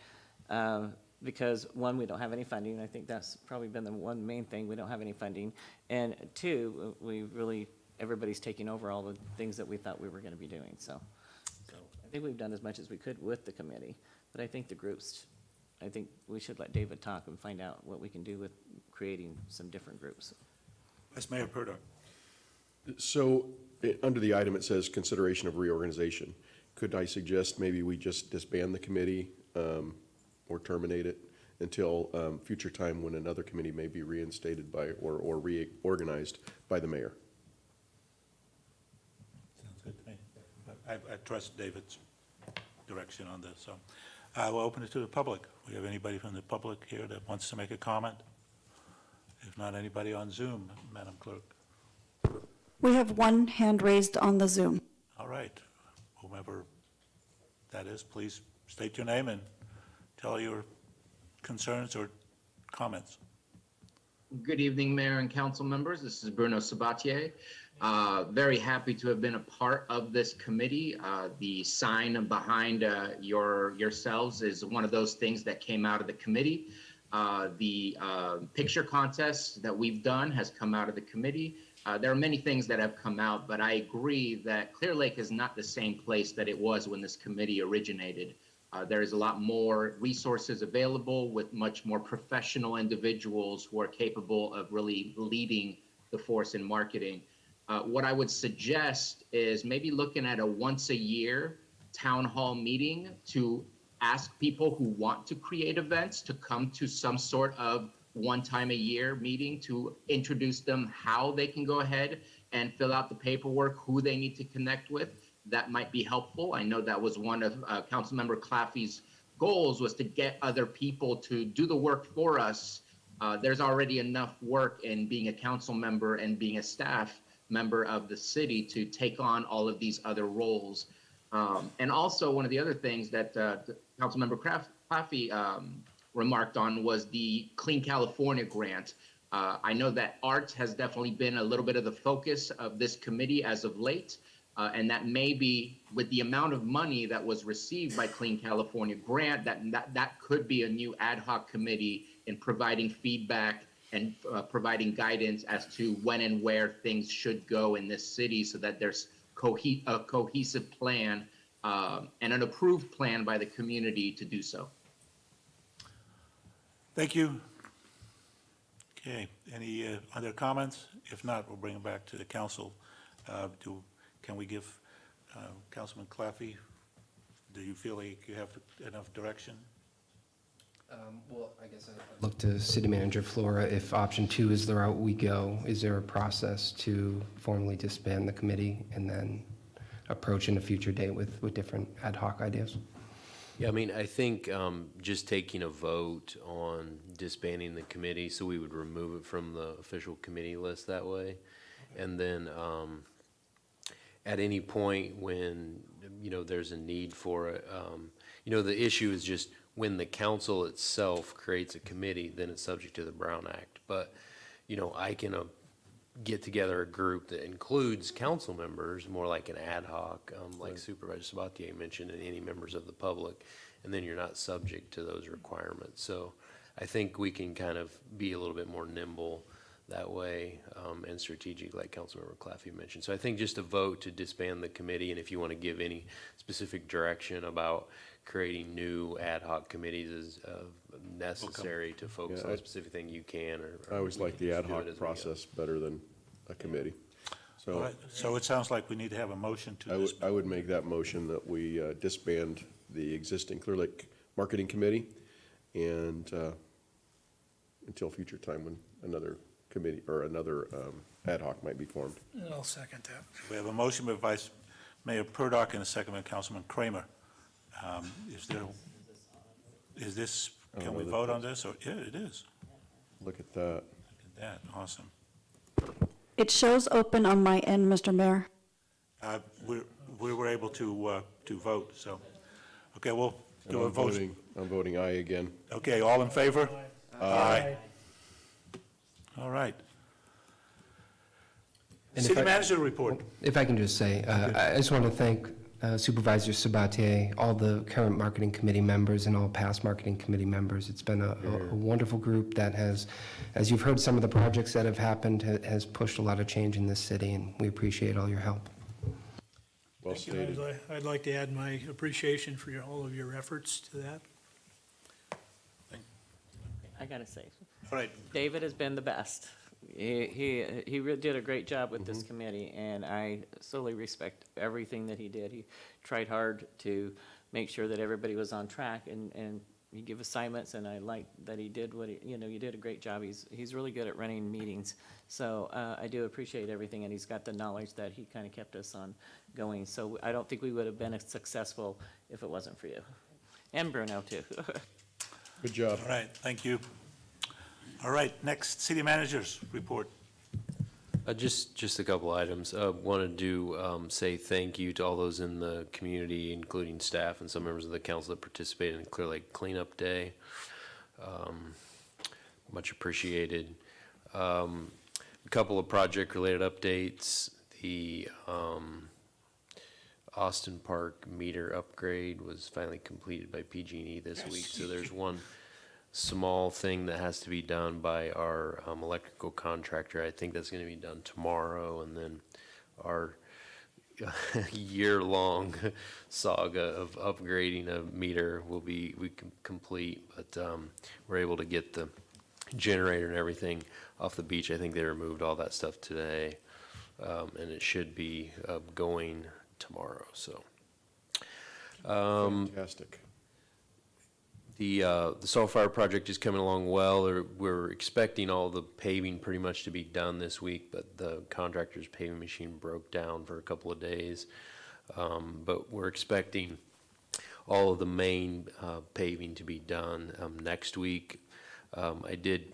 I: because one, we don't have any funding. I think that's probably been the one main thing. We don't have any funding. And two, everybody's taking over all the things that we thought we were going to be doing. So I think we've done as much as we could with the committee. But I think the groups, I think we should let David talk and find out what we can do with creating some different groups.
A: Vice Mayor Purdo.
D: So, under the item, it says consideration of reorganization. Could I suggest maybe we just disband the committee, or terminate it until future time when another committee may be reinstated by, or reorganized by the mayor?
A: Sounds good to me. I trust David's direction on this, so I will open it to the public. We have anybody from the public here that wants to make a comment? If not, anybody on Zoom, Madam Clerk?
B: We have one hand raised on the Zoom.
A: All right, whomever that is, please state your name and tell your concerns or comments.
M: Good evening, Mayor and council members. This is Bruno Sabatier. Very happy to have been a part of this committee. The sign behind yourselves is one of those things that came out of the committee. The picture contest that we've done has come out of the committee. There are many things that have come out, but I agree that Clearlake is not the same place that it was when this committee originated. There is a lot more resources available with much more professional individuals who are capable of really leading the force in marketing. What I would suggest is maybe looking at a once a year town hall meeting to ask people who want to create events to come to some sort of one time a year meeting to introduce them how they can go ahead and fill out the paperwork, who they need to connect with. That might be helpful. I know that was one of Councilmember Claffey's goals, was to get other people to do the work for us. There's already enough work in being a council member and being a staff member of the city to take on all of these other roles. And also one of the other things that Councilmember Claffey remarked on was the Clean California grant. I know that art has definitely been a little bit of the focus of this committee as of late. And that may be, with the amount of money that was received by Clean California grant, that could be a new ad hoc committee in providing feedback and providing guidance as to when and where things should go in this city, so that there's a cohesive plan and an approved plan by the community to do so.
A: Thank you. Okay, any other comments? If not, we'll bring it back to the council. Can we give Councilman Claffey, do you feel like you have enough direction?
L: Well, I guess I'd look to City Manager Flora. If option 2 is the route we go, is there a process to formally disband the committee and then approach in a future date with different ad hoc ideas?
E: Yeah, I mean, I think just taking a vote on disbanding the committee, so we would remove it from the official committee list that way. And then at any point when, there's a need for it, the issue is just when the council itself creates a committee, then it's subject to the Brown Act. But, I can get together a group that includes council members, more like an ad hoc, like Supervisor Sabatier mentioned, and any members of the public, and then you're not subject to those requirements. So I think we can kind of be a little bit more nimble that way, and strategic, like Councilmember Claffey mentioned. So I think just a vote to disband the committee, and if you want to give any specific direction about creating new ad hoc committees is necessary to focus on a specific thing, you can, or
D: I always
E: we
D: like
E: can
D: the
E: just
D: ad
E: do it
D: hoc
E: as we go.
D: process better than a committee.
A: All
D: So
A: right, so it sounds like we need to have a motion to this.
D: I would make that motion that we disband the existing Clearlake Marketing Committee and until future time when another committee or another ad hoc might be formed.
C: I'll second that.
A: We have a motion by Vice Mayor Purdock and a second by Councilman Kramer. Is this, can we vote on this? Or, yeah, it is.
D: Look at that.
A: Look at that, awesome.
B: It shows open on my end, Mr. Mayor.
A: We were able to vote, so, okay, we'll do a vote.
D: I'm voting aye again.
A: Okay, all in favor? Aye. All right.
L: And if
A: City
L: I-
A: manager report.
L: If I can just say, I just want to thank Supervisor Sabatier, all the current marketing committee members, and all past marketing committee members. It's been a wonderful group that has, as you've heard, some of the projects that have happened has pushed a lot of change in this city, and we appreciate all your help.
D: Well
C: Thank you.
D: stated.
C: I'd like to add my appreciation for all of your efforts to that.
I: I gotta say,
A: All right,
I: David has been the best. He really did a great job with this committee, and I solely respect everything that he did. He tried hard to make sure that everybody was on track, and he gave assignments, and I like that he did what he, you did a great job. He's really good at running meetings. So I do appreciate everything, and he's got the knowledge that he kind of kept us on going. So I don't think we would have been as successful if it wasn't for you. And Bruno, too.
D: Good job.
A: all right, thank you. All right, next, city managers report.
E: Just a couple items. Wanted to say thank you to all those in the community, including staff and some members of the council that participated in Clearlake Cleanup Day. Much appreciated. A couple of project-related updates. The Austin Park meter upgrade was finally completed by PG&E this week. So there's one small thing that has to be done by our electrical contractor. I think that's going to be done tomorrow, and then our year-long saga of upgrading a meter will be complete. But we're able to get the generator and everything off the beach. I think they removed all that stuff today, and it should be going tomorrow. So
D: Fantastic.
E: the Soulfire project is coming along well. We're expecting all the paving pretty much to be done this week, but the contractor's paving machine broke down for a couple of days. But we're expecting all of the main paving to be done next week. I did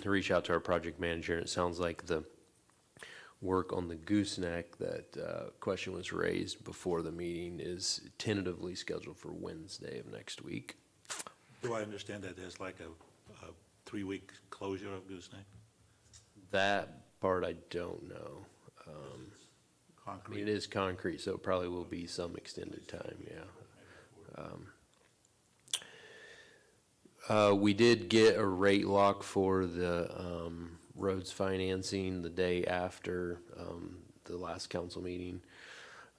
E: reach out to our project manager, and it sounds like the work on the gooseneck, that question was raised before the meeting, is tentatively scheduled for Wednesday of next week.
A: Do I understand that there's like a 3-week closure of gooseneck?
E: That part I don't know. I mean,
A: Concrete?
E: it is concrete, so it probably will be some extended time, yeah. We did get a rate lock for the roads financing the day after the last council meeting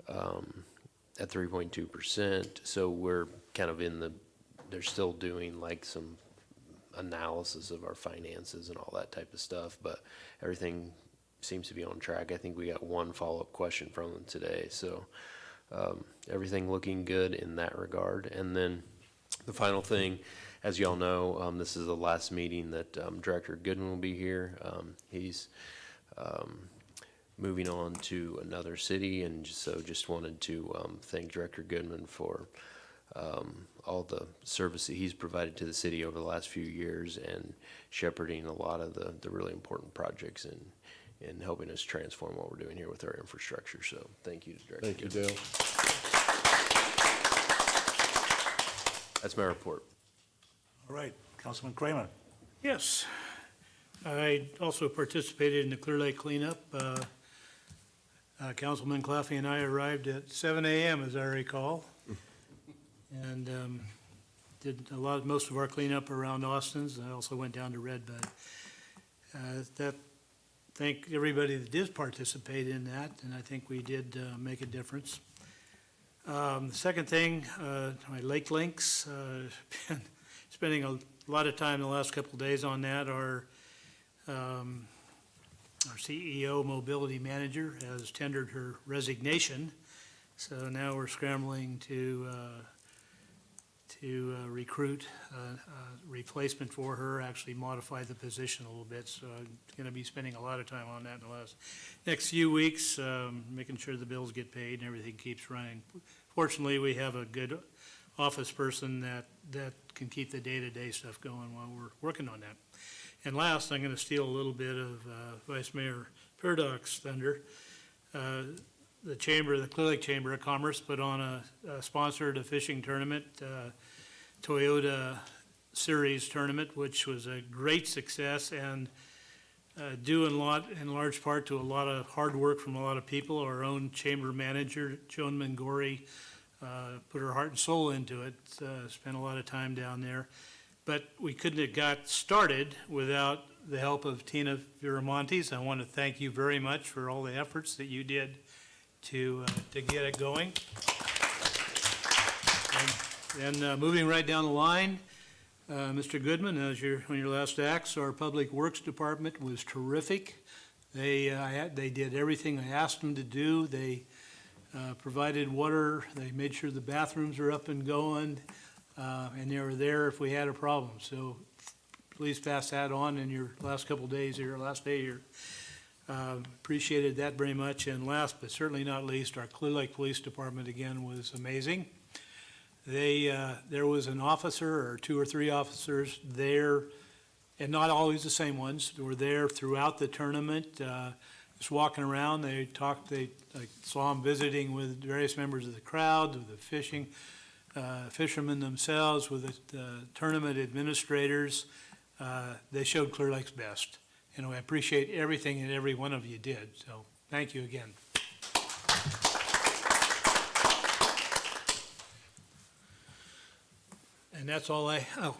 E: at 3.2%. So we're kind of they're still doing like some analysis of our finances and all that type of stuff, but everything seems to be on track. I think we got one follow-up question from them today, so everything looking good in that regard. And then the final thing, as you all know, this is the last meeting that Director Goodman will be here. He's moving on to another city, and so just wanted to thank Director Goodman for all the service that he's provided to the city over the last few years, and shepherding a lot of the really important projects and helping us transform what we're doing here with our infrastructure. So thank you to Director
D: Thank you,
E: Goodman.
D: Dale.
E: That's my report.
A: All right, Councilman Kramer.
C: Yes. I also participated in the Clearlake cleanup. Councilman Claffey and I arrived at 7 a.m., as I recall, and did most of our cleanup around Austin's. I also went down to Red Bud. That thank everybody that did participate in that, and I think we did make a difference. The second thing, my Lake Links, been spending a lot of time the last couple of days on that. Our CEO mobility manager has tendered her resignation, so now we're scrambling to recruit a replacement for her, actually modify the position a little bit. So I'm going to be spending a lot of time on that in the next few weeks, making sure the bills get paid and everything keeps running. Fortunately, we have a good office person that can keep the day-to-day stuff going while we're working on that. And last, I'm going to steal a little bit of Vice Mayor Purdock's thunder. The Clearlake Chamber of Commerce put on a sponsored a fishing tournament, Toyota Series tournament, which was a great success and due in large part to a lot of hard work from a lot of people. Our own chamber manager, Joan Mangori, put her heart and soul into it, spent a lot of time down there. But we couldn't have got started without the help of Tina Viramontes. I want to thank you very much for all the efforts that you did to get it going. And then moving right down the line, Mr. Goodman, as on your last acts, our Public Works Department was terrific. They did everything I asked them to do. They provided water. They made sure the bathrooms are up and going, and they were there if we had a problem. So please pass that on in your last couple of days here, last day here. Appreciated that very much. And last but certainly not least, our Clearlake Police Department again was amazing. There was an officer or two or three officers there, and not always the same ones, were there throughout the tournament, just walking around. I saw them visiting with various members of the crowd, with the fishermen themselves, with the tournament administrators. They showed Clearlake's best. And I appreciate everything that every one of you did. So thank you again. And that's all I have.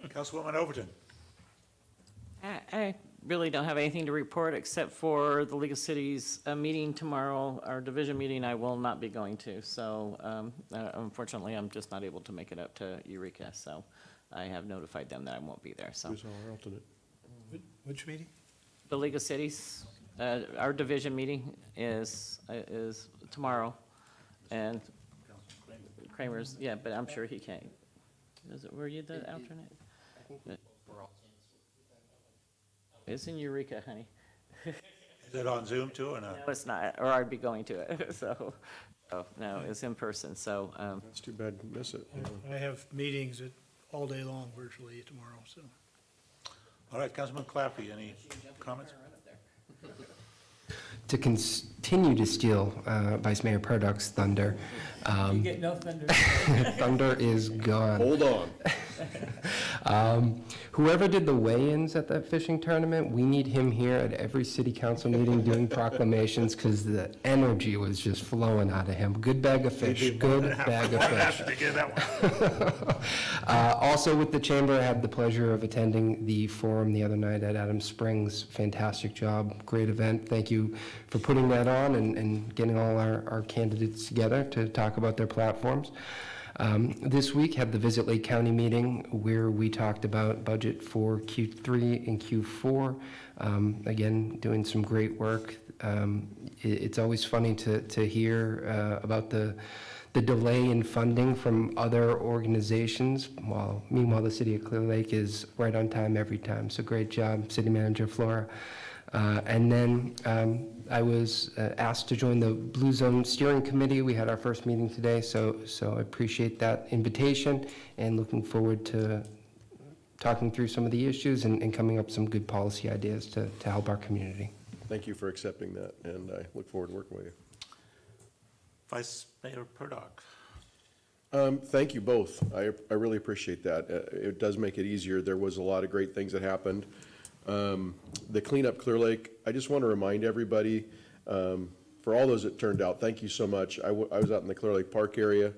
A: Councilwoman Overton.
I: I really don't have anything to report except for the League of Cities meeting tomorrow, our division meeting I will not be going to. So unfortunately, I'm just not able to make it up to Eureka. So I have notified them that I won't be there. So
D: Who's our alternate?
C: Which meeting?
I: the League of Cities, our division meeting is tomorrow. And Kramer's, yeah, but I'm sure he can't. Were you the alternate? It's in Eureka, honey.
A: Is it on Zoom too or not?
I: No, it's not, or I'd be going to it, so, oh, no, it's in person, so,
D: It's too bad to miss it.
C: I have meetings all day long virtually tomorrow, so.
A: All right, Councilman Claffey, any comments?
L: To continue to steal Vice Mayor Purdock's thunder,
H: You get no thunder.
L: thunder is gone.
D: Hold on.
L: Whoever did the weigh-ins at that fishing tournament, we need him here at every city council meeting doing proclamations, because the energy was just flowing out of him. Good bag of fish, good bag of fish.
A: To get that one.
L: Also with the chamber, I had the pleasure of attending the forum the other night at Adams Springs. Fantastic job, great event. Thank you for putting that on and getting all our candidates together to talk about their platforms. This week had the Visit Lake County meeting where we talked about budget for Q3 and Q4. Again, doing some great work. It's always funny to hear about the delay in funding from other organizations, meanwhile the city of Clear Lake is right on time every time. So great job, City Manager Flora. And then I was asked to join the Blue Zone Steering Committee. We had our first meeting today, so I appreciate that invitation and looking forward to talking through some of the issues and coming up with some good policy ideas to help our community.
D: Thank you for accepting that, and I look forward to working with you.
A: Vice Mayor Purdock.
D: Thank you both. I really appreciate that. It does make it easier. There was a lot of great things that happened. The cleanup Clear Lake, I just want to remind everybody, for all those that turned out, thank you so much. I was out in the Clear Lake Park area,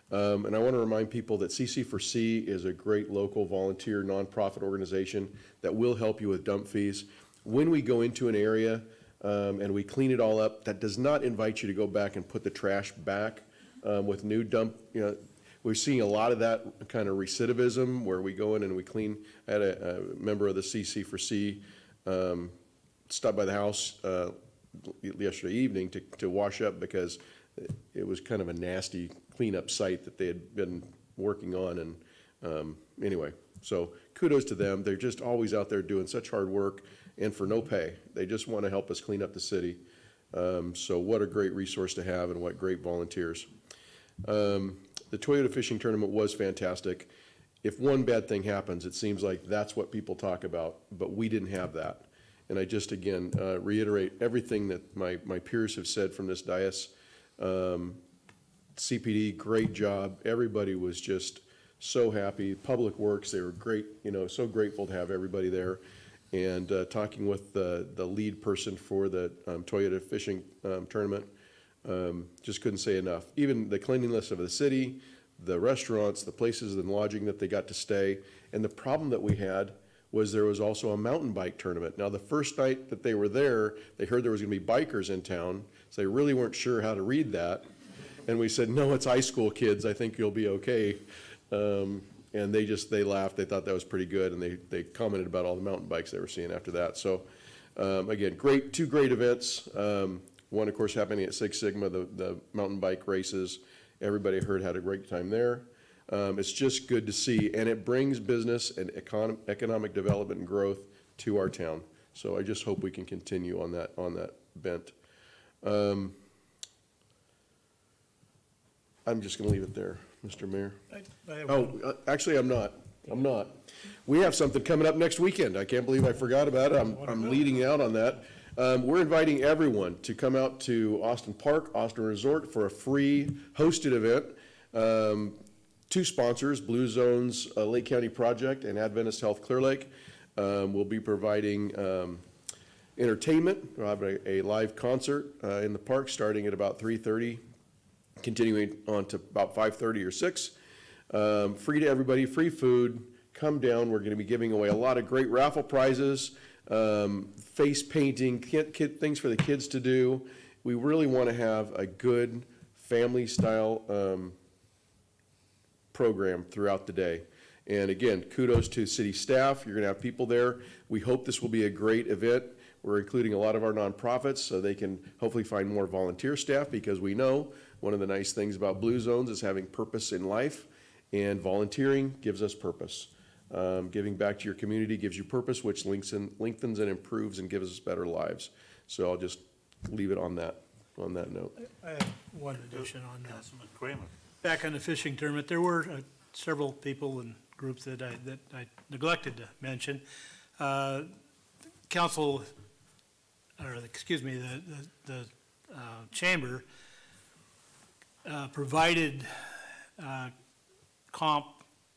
D: and I want to remind people that CC4C is a great local volunteer nonprofit organization that will help you with dump fees. when we go into an area and we clean it all up, that does not invite you to go back and put the trash back with new dump, we're seeing a lot of that kind of recidivism where we go in and we clean. I had a member of the CC4C stop by the house yesterday evening to wash up because it was kind of a nasty cleanup site that they had been working on. And anyway, so kudos to them. They're just always out there doing such hard work and for no pay. They just want to help us clean up the city. So what a great resource to have and what great volunteers. The Toyota fishing tournament was fantastic. If one bad thing happens, it seems like that's what people talk about, but we didn't have that. And I just, again, reiterate everything that my peers have said from this dais. CPD, great job. Everybody was just so happy. Public Works, they were great, so grateful to have everybody there. And talking with the lead person for the Toyota fishing tournament, just couldn't say enough. Even the cleanliness of the city, the restaurants, the places and lodging that they got to stay. And the problem that we had was there was also a mountain bike tournament. Now, the first night that they were there, they heard there was going to be bikers in town, so they really weren't sure how to read that. And we said, no, it's high school kids. I think you'll be okay. And they laughed. They thought that was pretty good, and they commented about all the mountain bikes they were seeing after that. So, again, two great events. One, of course, happening at Six Sigma, the mountain bike races. Everybody I heard had a great time there. It's just good to see, and it brings business and economic development and growth to our town. So I just hope we can continue on that bent. I'm just going to leave it there, Mr. Mayor. Actually, I'm not. We have something coming up next weekend. I can't believe I forgot about it. I'm leading out on that. We're inviting everyone to come out to Austin Park, Austin Resort for a free hosted event. Two sponsors, Blue Zones Lake County Project and Adventist Health Clearlake, will be providing entertainment. We'll have a live concert in the park starting at about 3:30, continuing on to about 5:30 or 6. Free to everybody, free food. Come down. We're going to be giving away a lot of great raffle prizes, face painting, things for the kids to do. We really want to have a good family-style program throughout the day. And again, kudos to city staff. You're going to have people there. We hope this will be a great event. We're including a lot of our nonprofits so they can hopefully find more volunteer staff, because we know one of the nice things about Blue Zones is having purpose in life, and volunteering gives us purpose. Giving back to your community gives you purpose, which lengthens and improves and gives us better lives. So I'll just leave it on that note.
C: I have one addition on that.
A: Councilman Kramer.
C: Back on the fishing tournament, there were several people and groups that I neglected to mention. Council, or excuse me, the chamber provided comp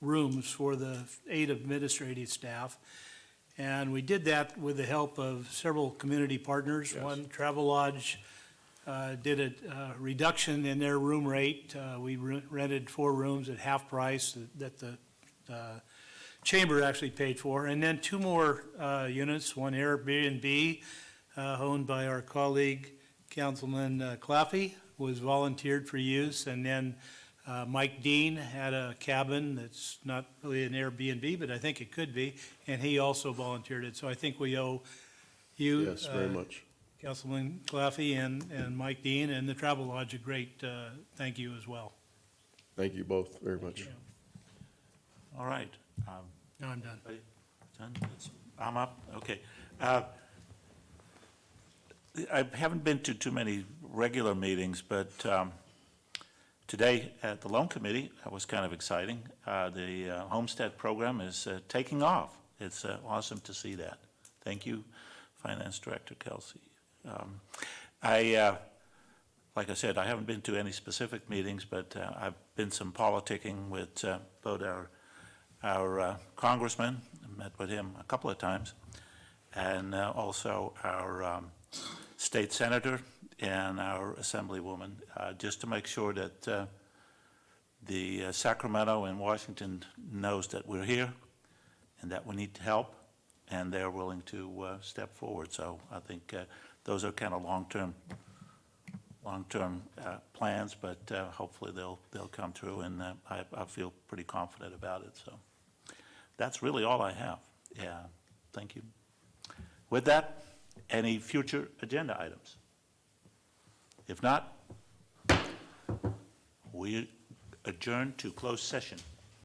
C: rooms for the 8 administrative staff. And we did that with the help of several community partners.
D: Yes.
C: One, Travelodge, did a reduction in their room rate. We rented 4 rooms at half price that the chamber actually paid for. And then 2 more units, one Airbnb owned by our colleague, Councilman Claffey, was volunteered for use. And then Mike Dean had a cabin that's not really an Airbnb, but I think it could be, and he also volunteered it. So I think we owe you,
D: Yes, very much.
C: Councilman Claffey and Mike Dean, and the Travelodge a great thank you as well.
D: Thank you both very much.
A: All right.
C: No, I'm done.
A: Done? I'm up? Okay. I haven't been to too many regular meetings, but today at the Loan Committee, that was kind of exciting. The Homestead program is taking off. It's awesome to see that. Thank you, Finance Director Kelsey. Like I said, I haven't been to any specific meetings, but I've been some politicking with both our congressman, met with him a couple of times, and also our state senator and our assemblywoman, just to make sure that the Sacramento and Washington knows that we're here and that we need help and they're willing to step forward. So I think those are kind of long-term plans, but hopefully they'll come through, and I feel pretty confident about it. So that's really all I have. Yeah, thank you. With that, any future agenda items? If not, we adjourn to closed session.